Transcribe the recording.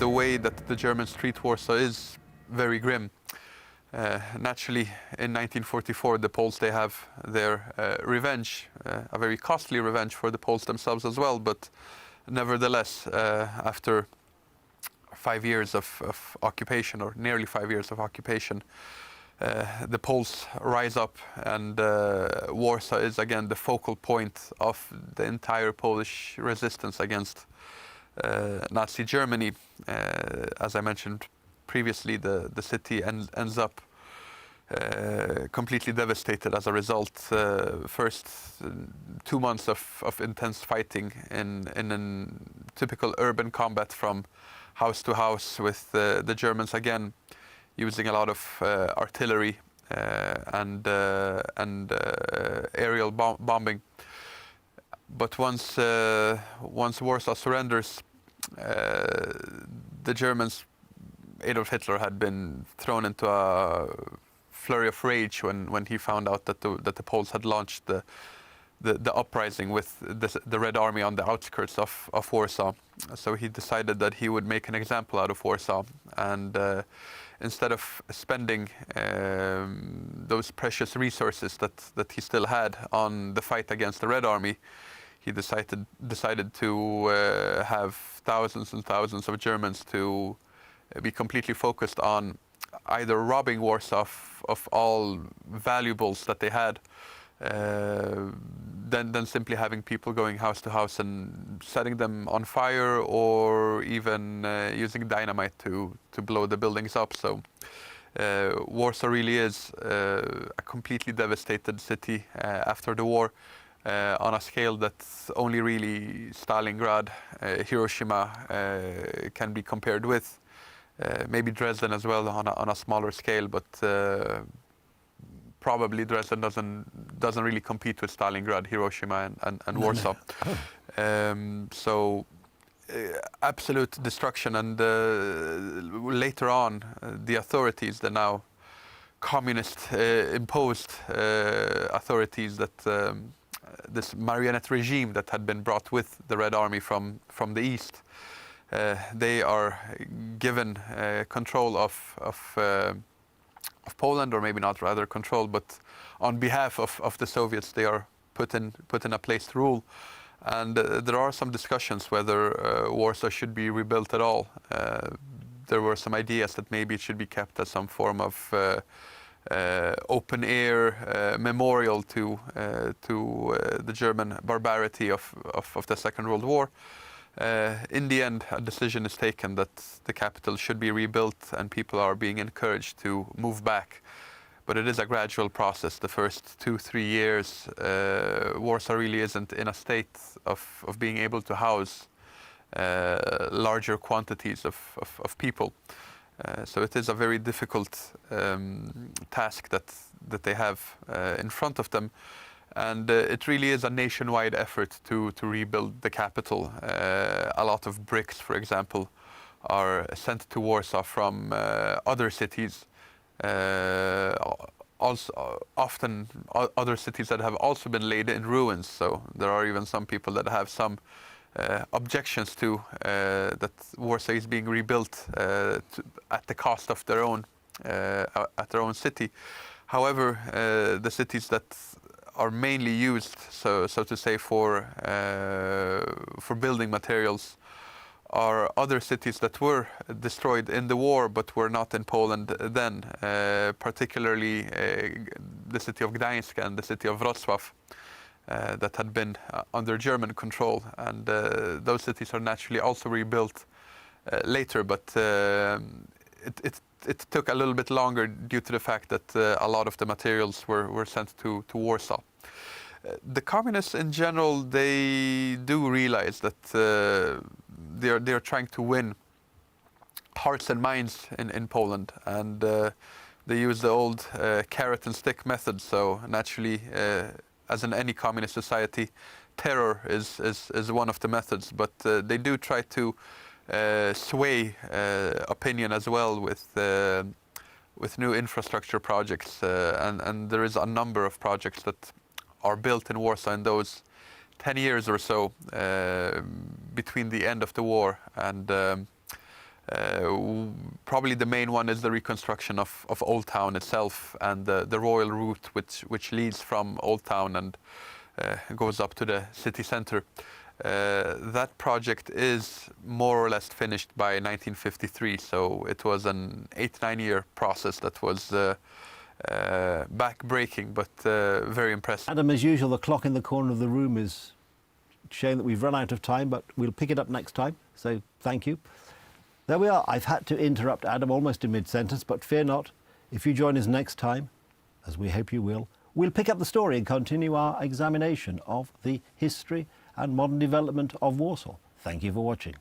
the way that the Germans treat Warsaw is very grim. Naturally, in 1944, the Poles, they have their revenge, a very costly revenge for the Poles themselves as well, but nevertheless, after 5 years of occupation, or nearly 5 years of occupation, the Poles rise up, and Warsaw is again the focal point of the entire Polish resistance against Nazi Germany. As I mentioned previously, the city ends up completely devastated as a result. First 2 months of intense fighting in typical urban combat from house to house, with the Germans again using a lot of artillery and aerial bombing. But once Warsaw surrenders, the Germans, Adolf Hitler, had been thrown into a flurry of rage when he found out that the Poles had launched the uprising with the Red Army on the outskirts of Warsaw. So he decided that he would make an example out of Warsaw, and instead of spending those precious resources that he still had on the fight against the Red Army, he decided to have thousands and thousands of Germans to be completely focused on either robbing Warsaw of all valuables that they had, then simply having people going house to house and setting them on fire, or even using dynamite to blow the buildings up. So Warsaw really is a completely devastated city after the war, on a scale that only really Stalingrad, Hiroshima can be compared with. Maybe Dresden as well on a smaller scale, but probably Dresden doesn't really compete with Stalingrad, Hiroshima, and Warsaw. So absolute destruction, and later on, the authorities, the now communist imposed authorities, that this marionette regime that had been brought with the Red Army from the east, they are given control of Poland, or maybe not rather control, but on behalf of the Soviets, they are put in a place to rule. And there are some discussions whether Warsaw should be rebuilt at all. There were some ideas that maybe it should be kept as some form of open air memorial to the German barbarity of the Second World War. In the end, a decision is taken that the capital should be rebuilt, and people are being encouraged to move back. But it is a gradual process. The first 2-3 years, Warsaw really isn't in a state of being able to house larger quantities of people. So it is a very difficult task that they have in front of them. And it really is a nationwide effort to rebuild the capital. A lot of bricks, for example, are sent to Warsaw from other cities. Also, often other cities that have also been laid in ruins. So there are even some people that have some objections to that Warsaw is being rebuilt at the cost of their own city. However, the cities that are mainly used, so to say, for building materials, are other cities that were destroyed in the war but were not in Poland then, particularly the city of Gdańsk and the city of Wrocław that had been under German control. And those cities are naturally also rebuilt later, but it took a little bit longer due to the fact that a lot of the materials were sent to Warsaw. The communists in general, they do realize that they're trying to win hearts and minds in Poland, and they use the old carrot and stick method. So naturally, as in any communist society, terror is one of the methods, but they do try to sway opinion as well with new infrastructure projects, and there is a number of projects that are built in Warsaw in those 10 years or so between the end of the war and Probably the main one is the reconstruction of Old Town itself and the royal route which leads from Old Town and goes up to the city centre. That project is more or less finished by 1953, so it was an 8-9 year process that was back-breaking, but very impressive. Adam, as usual, the clock in the corner of the room is showing that we've run out of time, but we'll pick it up next time, so thank you. There we are. I've had to interrupt Adam almost in mid-sentence, but fear not. If you join us next time, as we hope you will, we'll pick up the story and continue our examination of the history and modern development of Warsaw. Thank you for watching.